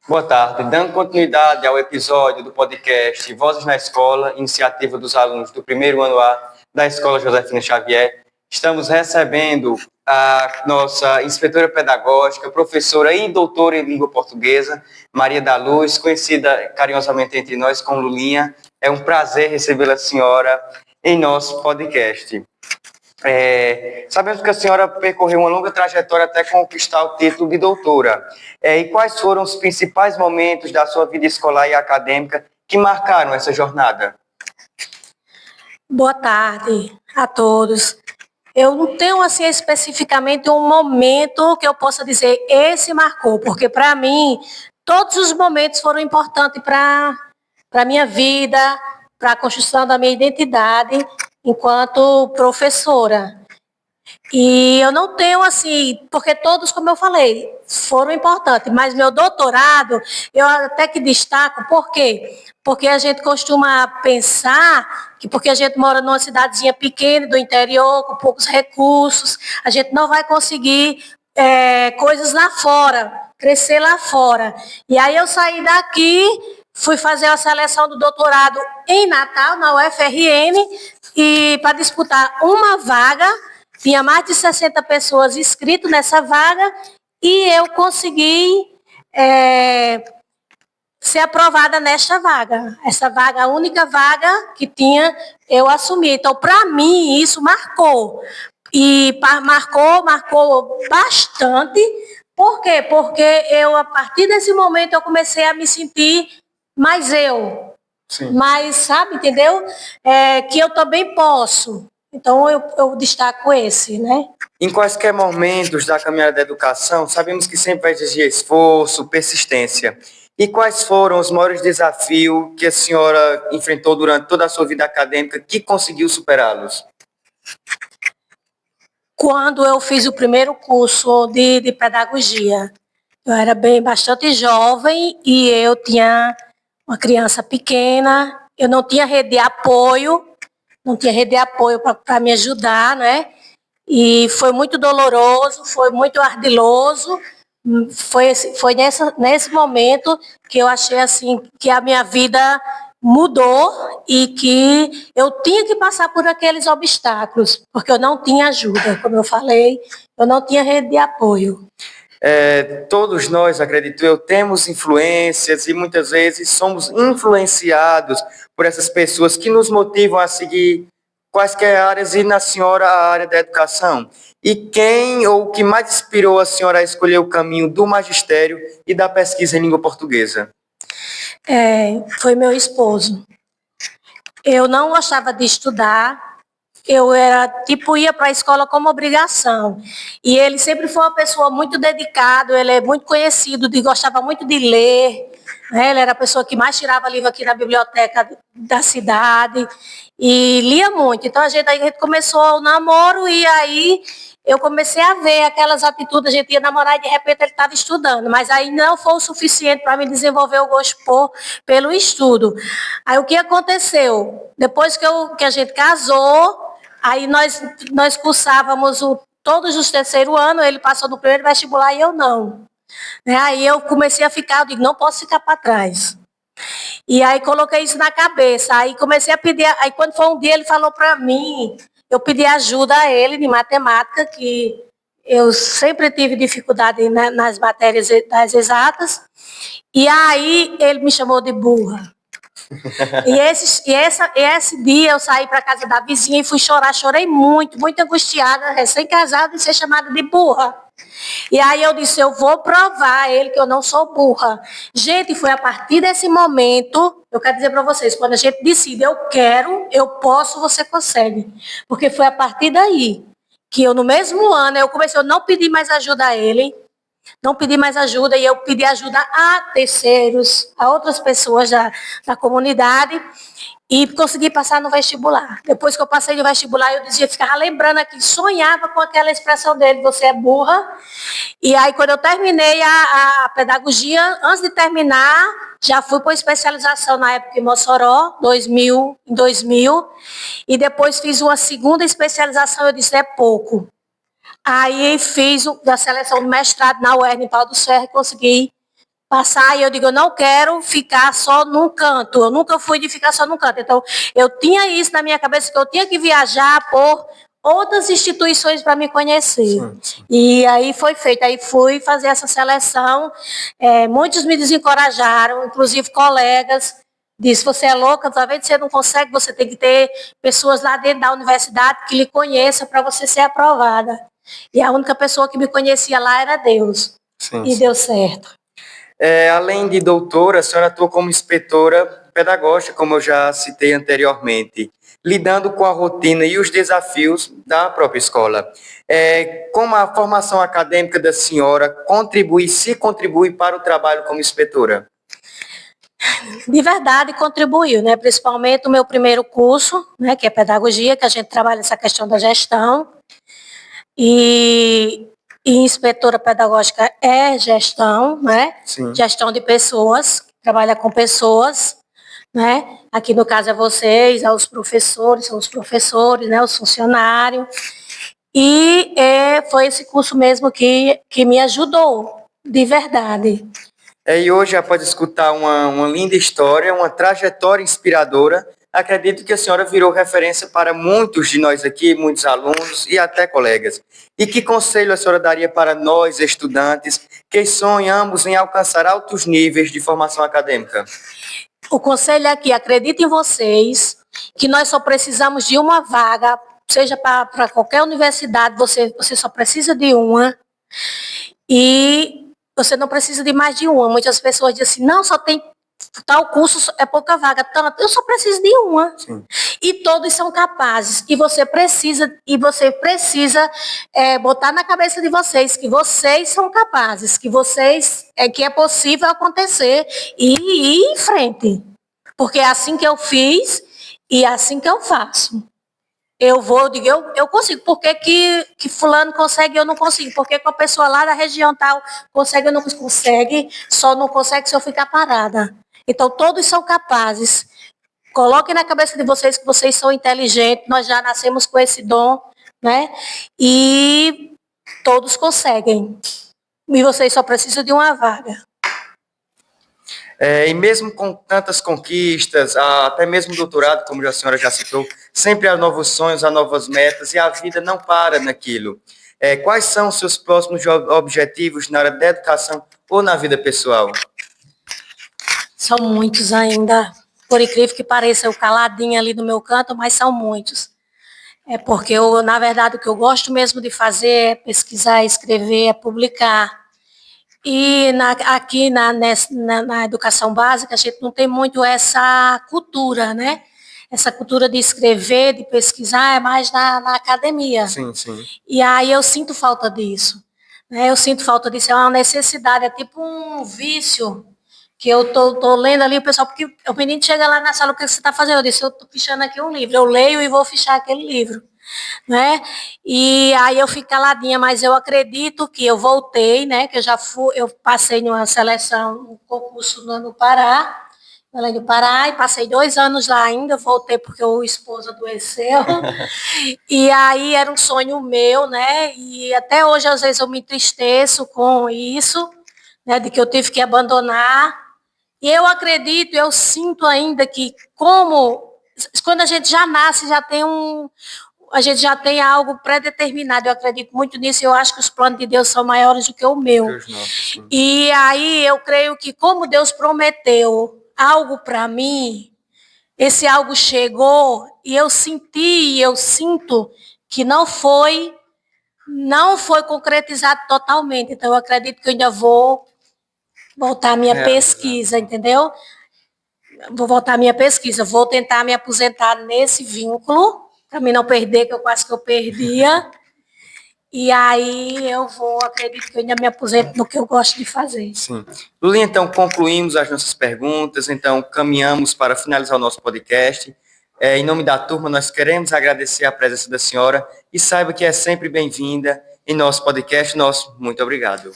Boa tarde. Dando continuidade ao episódio do podcast Vozes na Escola, iniciativa dos alunos do primeiro ano A da Escola Josefina Xavier, estamos recebendo a nossa inspetora pedagógica, professora e doutora em língua portuguesa, Maria da Luz, conhecida carinhosamente entre nós como Lulinha. É um prazer recebê-la, senhora, em nosso podcast. Sabemos que a senhora percorreu uma longa trajetória até conquistar o título de doutora. E quais foram os principais momentos da sua vida escolar e acadêmica que marcaram essa jornada? Boa tarde a todos. Eu não tenho, assim, especificamente um momento que eu possa dizer, esse marcou, porque, para mim, todos os momentos foram importantes para a minha vida, para a construção da minha identidade enquanto professora. E eu não tenho, assim, porque todos, como eu falei, foram importantes, mas meu doutorado, eu até que destaco, por quê? Porque a gente costuma pensar que porque a gente mora numa cidadezinha pequena do interior, com poucos recursos, a gente não vai conseguir coisas lá fora, crescer lá fora. E aí eu saí daqui, fui fazer a seleção do doutorado em Natal, na UFRN, e para disputar uma vaga. Tinha mais de 60 pessoas inscritas nessa vaga e eu consegui ser aprovada nesta vaga. Essa vaga, a única vaga que tinha, eu assumi. Então, para mim, isso marcou. E marcou bastante. Por quê? Porque eu, a partir desse momento, eu comecei a me sentir mais eu. Sim. Mais, sabe, entendeu? Que eu também posso. Então, eu destaco esse, né? Em quaisquer momentos da caminhada da educação, sabemos que sempre vai exigir esforço, persistência. E quais foram os maiores desafios que a senhora enfrentou durante toda a sua vida acadêmica que conseguiu superá-los? Quando eu fiz o primeiro curso de pedagogia, eu era bastante jovem e eu tinha uma criança pequena, eu não tinha rede de apoio, para me ajudar, né? E foi muito doloroso, foi muito ardiloso. Foi nesse momento que eu achei assim que a minha vida mudou e que eu tinha que passar por aqueles obstáculos, porque eu não tinha ajuda, como eu falei, eu não tinha rede de apoio. Todos nós, acredito eu, temos influências e muitas vezes somos influenciados por essas pessoas que nos motivam a seguir quaisquer áreas e na senhora a área da educação. E quem ou o que mais inspirou a senhora a escolher o caminho do magistério e da pesquisa em língua portuguesa? Foi meu esposo. Eu não gostava de estudar. Eu ia para a escola como obrigação. E ele sempre foi uma pessoa muito dedicada, ele é muito conhecido, gostava muito de ler, né? Ele era a pessoa que mais tirava livro aqui na biblioteca da cidade e lia muito. Então a gente começou o namoro e aí eu comecei a ver aquelas atitudes, a gente ia namorar e de repente ele estava estudando, mas aí não foi o suficiente para me desenvolver o gosto pelo estudo. Aí o que aconteceu? Depois que a gente casou, aí nós cursávamos todos os terceiro ano, ele passou no primeiro vestibular e eu não. Aí eu comecei a ficar, eu digo, não posso ficar para trás. E aí coloquei isso na cabeça, aí comecei a pedir, aí quando foi um dia ele falou para mim, eu pedi ajuda a ele de matemática, que eu sempre tive dificuldade nas matérias das exatas, e aí ele me chamou de burra. Esse dia eu saí para casa da vizinha e fui chorar, chorei muito, muito angustiada, recém-casada, e ser chamada de burra. E aí eu disse, eu vou provar a ele que eu não sou burra. Gente, foi a partir desse momento, eu quero dizer para vocês, quando a gente decide, eu quero, eu posso, você consegue. Porque foi a partir daí que eu, no mesmo ano, eu não pedi mais ajuda a ele, não pedi mais ajuda e eu pedi ajuda a terceiros, a outras pessoas da comunidade e consegui passar no vestibular. Depois que eu passei no vestibular, eu ficava lembrando aqui, sonhava com aquela expressão dele, você é burra. E aí, quando eu terminei a pedagogia, antes de terminar, já fui para especialização na época em Mossoró, em 2000, e depois fiz uma segunda especialização, eu disse, é pouco. Aí fiz da seleção do mestrado na UERN em Pau do Ferro e consegui passar e eu digo, eu não quero ficar só num canto. Eu nunca fui de ficar só num canto. Então, eu tinha isso na minha cabeça, que eu tinha que viajar por outras instituições para me conhecer. Sim. E aí foi feito. Aí fui fazer essa seleção. Muitos me desencorajaram, inclusive colegas. Disse, você é louca, talvez você não consegue, você tem que ter pessoas lá dentro da universidade que lhe conheçam para você ser aprovada. E a única pessoa que me conhecia lá era Deus. Sim. Deu certo. Além de doutora, a senhora atua como inspetora pedagógica, como eu já citei anteriormente, lidando com a rotina e os desafios da própria escola. Como a formação acadêmica da senhora se contribui para o trabalho como inspetora? De verdade, contribuiu, né? Principalmente o meu primeiro curso, né? Que é pedagogia, que a gente trabalha essa questão da gestão. E inspetora pedagógica é gestão, né? Sim. Gestão de pessoas, trabalha com pessoas, né? Aqui no caso é vocês, são os professores, né? Os funcionários. E foi esse curso mesmo que me ajudou, de verdade. E hoje, após escutar uma linda história, uma trajetória inspiradora, acredito que a senhora virou referência para muitos de nós aqui, muitos alunos e até colegas. E que conselho a senhora daria para nós, estudantes, que sonhamos em alcançar altos níveis de formação acadêmica? O conselho é que acredite em vocês, que nós só precisamos de uma vaga, seja para qualquer universidade, você só precisa de uma. E você não precisa de mais de uma. Muitas pessoas dizem assim, não, só tem tal curso, é pouca vaga. Eu só preciso de uma. Sim. E todos são capazes. E você precisa botar na cabeça de vocês que vocês são capazes, que é possível acontecer e ir em frente. Porque é assim que eu fiz e é assim que eu faço. Eu consigo. Por que fulano consegue e eu não consigo? Por que a pessoa lá da região tal consegue e eu não consegue? Só não consegue se eu ficar parada. Então, todos são capazes. Coloquem na cabeça de vocês que vocês são inteligentes, nós já nascemos com esse dom, né? E todos conseguem. E vocês só precisam de uma vaga. E mesmo com tantas conquistas, até mesmo doutorado, como a senhora já citou, sempre há novos sonhos, há novas metas e a vida não para naquilo. Quais são os seus próximos objetivos na área da educação ou na vida pessoal? São muitos ainda. Por incrível que pareça, eu caladinha ali no meu canto, mas são muitos. Porque, na verdade, o que eu gosto mesmo de fazer é pesquisar, escrever, é publicar. E aqui na educação básica, a gente não tem muito essa cultura, né? Essa cultura de escrever, de pesquisar, é mais na academia. Sim, sim. E aí eu sinto falta disso. Né? Eu sinto falta disso, é uma necessidade, é tipo um vício que eu tô lendo ali, o pessoal, porque o menino chega lá na sala, o que você está fazendo? Eu disse, eu estou fichando aqui um livro, eu leio e vou fichar aquele livro. Né? E aí eu fico caladinha, mas eu acredito que eu voltei, né? Que eu passei numa seleção, um concurso no Pará, além do Pará, e passei 2 anos lá ainda, voltei porque o esposo adoeceu. E aí era um sonho meu, né? E até hoje, às vezes, eu me entristeço com isso, né? De que eu tive que abandonar. E eu acredito, eu sinto ainda que quando a gente já nasce, a gente já tem algo pré-determinado, eu acredito muito nisso, eu acho que os planos de Deus são maiores do que o meu. E aí eu creio que como Deus prometeu algo para mim, esse algo chegou e eu sinto que não foi concretizado totalmente. Então eu acredito que eu ainda vou voltar à minha pesquisa, entendeu? Vou voltar à minha pesquisa, vou tentar me aposentar nesse vínculo, para mim não perder, que eu quase que eu perdia. E aí acredito que eu ainda me aposento no que eu gosto de fazer. Sim. Luli, então, concluímos as nossas perguntas, então caminhamos para finalizar o nosso podcast. Em nome da turma, nós queremos agradecer a presença da senhora e saiba que é sempre bem-vinda em nosso podcast. Muito obrigado.